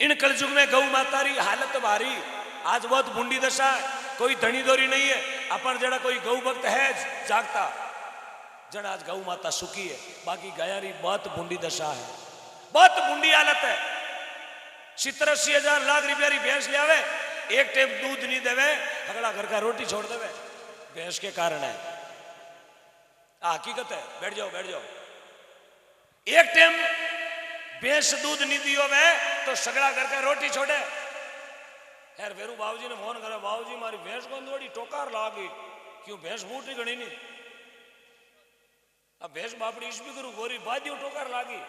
इन कलयुग में गौ माता री हालत भारी, आज बहुत बूंदी दशा, कोई धनी दोरी नहीं है। अपन जरा कोई गौ भक्त है जागता जन, आज गौ माता सुखी है, बाकी गया री बहुत बूंदी दशा है, बहुत बूंदी हालत है। 70-80 लाख रुपया री भैंस ले आवे, एक टाइम दूध नहीं देवे, अगला घर का रोटी छोड़ देवे, भैंस के कारण है। हकीकत है, बैठ जाओ बैठ जाओ। एक टाइम भैंस दूध नहीं दियो वे तो सगड़ा घर का रोटी छोड़े। यार वेरू बाबूजी ने फोन करा, बाबूजी मारी भैंस को थोड़ी टोकार लागी, क्यों भैंस बूट नहीं गणी नहीं। अब भैंस बापड़ी इस भी करू गोरी बादियों टोकार लागी,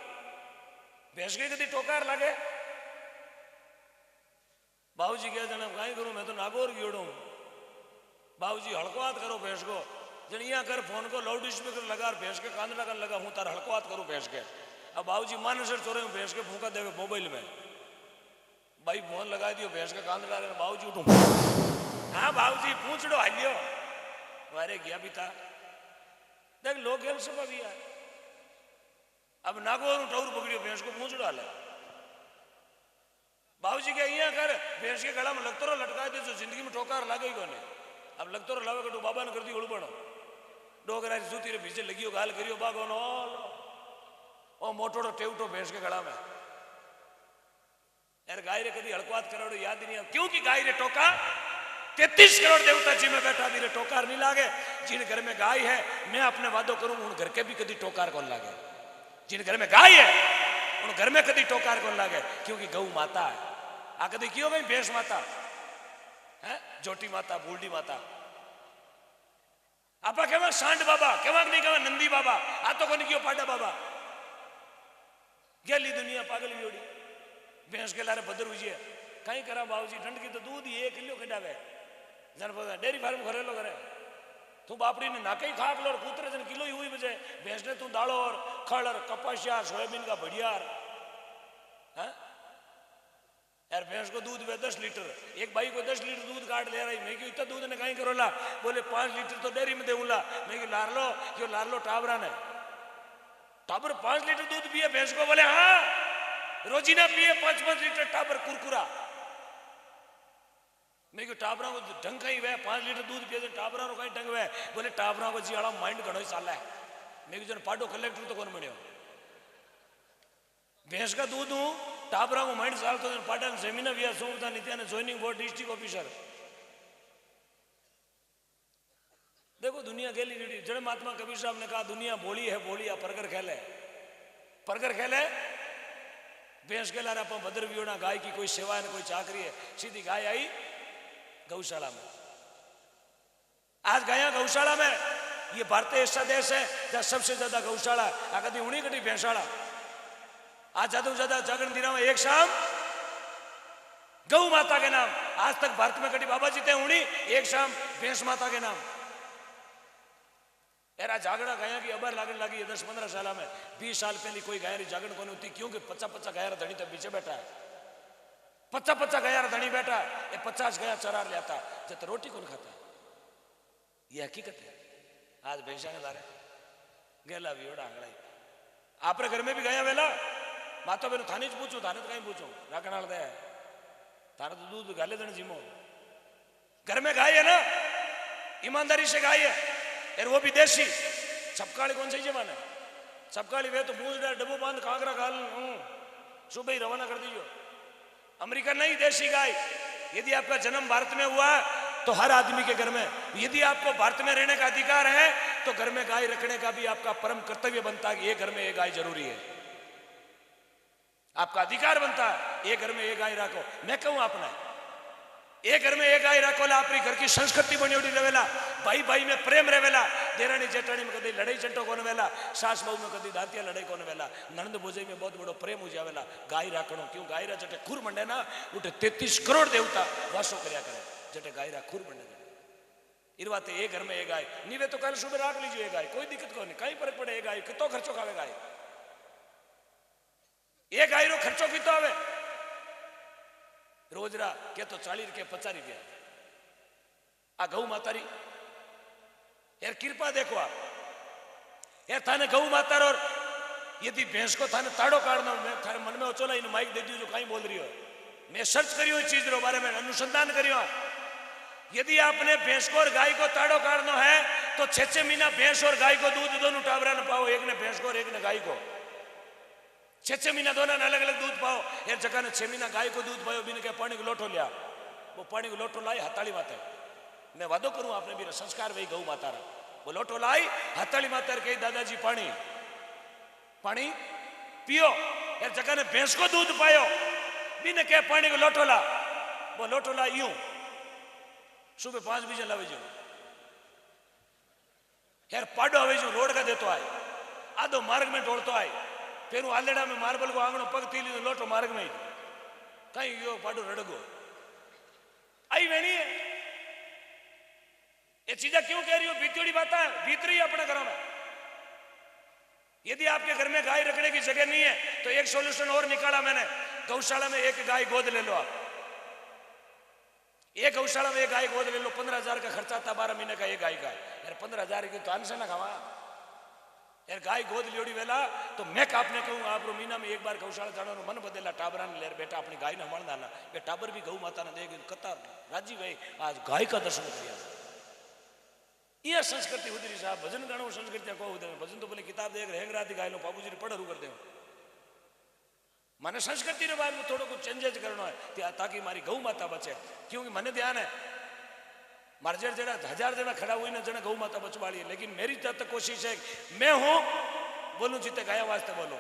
भैंस के कदी टोकार लागे। बाबूजी क्या जना कहीं करूं, मैं तो नागौर गियोड़ू। बाबूजी हड़कवात करो भैंस को, जन यहाँ कर फोन को लाउड स्पीकर लगा, भैंस के कान लगा लगा हूं तार हड़कवात करूं भैंस के। अब बाबूजी मानसर चोरे भैंस के फूका देवे मोबाइल में, भाई फोन लगा दियो भैंस के कान लगा, बाबूजी उठू, हाँ बाबूजी पूछड़ो हालियो, अरे गया भी था देख लोग खेल सब अभी है। अब नागौर टौर पकड़ियो भैंस को पूछड़ो हाले। बाबूजी के यहाँ कर भैंस के गला में लगतो रहो लटका दे, जो जिंदगी में ठोकर लागे ही कोने। अब लगतो रहो लावे कटू बाबा ने कर दी उड़बणो, डोगरा जूती रे पीछे लगियो गाल करियो बागो नो ओ मोटोड़ो टेवटो भैंस के गला में। यार गाय रे कदी हड़कवात करोड़ो याद ही नहीं, क्योंकि गाय रे टोका 33 करोड़ देवता जी में बैठा भी रे टोकार नहीं लागे। जिन घर में गाय है मैं अपने वादो करूं उन घर के भी कदी टोकार कौन लागे। जिन घर में गाय है उन घर में कदी टोकार कौन लागे, क्योंकि गौ माता है। आ कदी क्यों गई भैंस माता है, जोटी माता बूढ़ी माता। आपा केवा सांड बाबा, केवा नहीं केवा नंदी बाबा, आ तो कोनी क्यों पाडा बाबा। गेली दुनिया पागल भी भैंस के लारे भद्र हुई है। कहीं करा बाबूजी ठंड की तो दूध ही 1 किलो कटावे, जन डेयरी फार्म घरेलो करे तू बापड़ी ने नाके ही खाक लो, कूतरे जन किलो ही हुई बजे। भैंस ने तू दालो और खड़ और कपासिया सोयाबीन का बढ़ियार है। यार भैंस को दूध वे 10 लीटर, एक भाई को 10 लीटर दूध काट ले रही। मैं क्यों इतना दूध ने कहीं करोला, बोले 5 लीटर तो डेयरी में देऊला। मैं क्यों लार लो टाबरा ने, टाबर 5 लीटर दूध पिए भैंस को, बोले हाँ रोजीना पिए 5-5 लीटर टाबर कुरकुरा। मैं क्यों टाबरा को ढंग कहीं वे 5 लीटर दूध पिए तो टाबरा को कहीं ढंग वे, बोले टाबरा को जी आड़ा माइंड घणो ही साला है। मैं क्यों जन पाडो कलेक्टर तो कौन बनियो, भैंस का दूध हूं टाबरा को माइंड साल तो पाटा जमीन भी सोता नित्या ने ज्वाइनिंग बोर्ड डिस्ट्रिक्ट ऑफिसर। देखो दुनिया गेली नीडी। जड़ महात्मा कबीर साहब ने कहा दुनिया भोली है भोली है, परगर खेले परगर खेले। भैंस के लारा अपन भद्र वियोना गाय की कोई सेवा है कोई चाकरी है, सीधी गाय आई गौशाला में। आज गया गौशाला में, ये भारत ऐसा देश है जहां सबसे ज्यादा गौशाला, कभी उड़ी कटी भैंसाला। आज ज्यादा से ज्यादा जागरण दिना में एक शाम गौ माता के नाम, आज तक भारत में कटी बाबा जीते उड़ी, एक शाम भैंस माता के नाम। एरा जागड़ा गया की अबर लागन लगी 10-15 साल में। 20 साल पहले कोई गाय री जागरण कौन होती, क्योंकि 50-50 गायर धनी तो पीछे बैठा है, 50-50 गायर धनी बैठा है, ये 50 गाया चरार लेता जब तो रोटी कौन खाता। ये हकीकत है। आज भैंसा ने लारे गेला भी ओड़ा आंगड़ा। आपरे घर में भी गया वेला माता बेनो थाने पूछो, थाने तो कहीं पूछो राकनाल दे थाने तो दूध गाले दन जिमो। घर में गाय है ना, ईमानदारी से गाय है, और वो भी देसी। छपकाली कौन सी जमाना है, छपकाली वे तो मूंछ डाल डब्बू बांध कांकरा गाल सुबह ही रवाना कर दीजिए। अमेरिका नहीं, देसी गाय। यदि आपका जन्म भारत में हुआ तो हर आदमी के घर में, यदि आपको भारत में रहने का अधिकार है तो घर में गाय रखने का भी आपका परम कर्तव्य बनता है कि एक घर में एक गाय जरूरी है, आपका अधिकार बनता है। एक घर में एक गाय रखो। मैं कहूं अपना एक घर में एक गाय रखो ला, अपनी घर की संस्कृति बनी उड़ी रहेला, भाई भाई में प्रेम रहेला, देरानी जेठानी में कभी लड़ाई चंटो कौन वेला, सास बहू में कभी दांतिया लड़ाई कौन वेला, नंद भोजई में बहुत बड़ो प्रेम हो जावेला। गाय राखणो क्यों, गाय रा जटे खुर मंडे ना उठे 33 करोड़ देवता वासो करया करे, जटे गाय रा खुर मंडे इरवाते एक घर में एक गाय नीवे तो कल सुबह राख लीजिए गाय, कोई दिक्कत को नहीं, कहीं फर्क पड़े। गाय कितो खर्चो खावे गाय, एक गाय रो खर्चो कितो आवे रोज रा के तो 40 के 50 रुपया। आ गौ मातारी यार कृपा देखो आप यार, थाने गौ माता और यदि भैंस को थाने ताड़ो काटना, मैं थारे मन में ओचोला इन माइक दे दी जो कहीं बोल रही हो, मैं सर्च करियो इस चीज रो बारे में अनुसंधान करियो। यदि आपने भैंस को और गाय को ताड़ो काढ़नो है तो 6 महीना भैंस और गाय को दूध दोनों टाबरा न पाओ, एक ने भैंस को और एक ने गाय को 6 महीना दोनों ने अलग अलग दूध पाओ। एक जगह ने 6 महीना गाय को दूध पायो, बिन के पानी को लोटो लिया, वो पानी को लोटो लाई हथाली माता। मैं वादो करूं आपने भी संस्कार वही गौ माता रा, वो लोटो लाई हथाली माता कही दादाजी पानी पानी पियो। एक जगह ने भैंस को दूध पायो, बिन के पानी को लोटो ला, वो लोटो ला यूं सुबह 5 बजे लावे जो यार पाडो आवे जो रोड का देतो आए, आधो मार्ग में ढोलतो आए, फिर आलेड़ा में मार्बल को आंगणो पग थी लीधो लोटो मार्ग में कहीं यो पाडो रड़गो आई वेणी है। ये चीजें क्यों कह रही हो? बीतोड़ी बात है, बीत रही है अपने घरों में। यदि आपके घर में गाय रखने की जगह नहीं है तो एक सॉल्यूशन और निकाला मैंने, गौशाला में एक गाय गोद ले लो आप। एक गौशाला में एक गाय गोद ले लो, 15,000 का खर्चा था 12 महीने का एक गाय का। यार 15,000 की तो आंसर ना खावा यार, गाय गोद लियोड़ी वेला तो मैं आपने कहूँ आप महीना में एक बार गौशाला जाना मन बदला टाबरा ने ले बेटा अपनी गाय ने मण दाना ये टाबर भी गौ माता ने देगी कतार राजी भाई आज गाय का दर्शन किया। यह संस्कृति उधरी साहब भजन गाणो संस्कृति को उधर भजन तो बोले किताब देख हेंग रात गाय लो बाबूजी ने पढ़ कर दे मैंने संस्कृति के बारे में थोड़ा कुछ चेंजेज करना है ताकि मारी गौ माता बचे। क्योंकि मैंने ध्यान है मारे जेड़ जेड़ा 1000 जना खड़ा हुई ना जना गौ माता बचवाड़ी है, लेकिन मेरी तक कोशिश है मैं हूं बोलूं जिते गाया वास्ते बोलूं।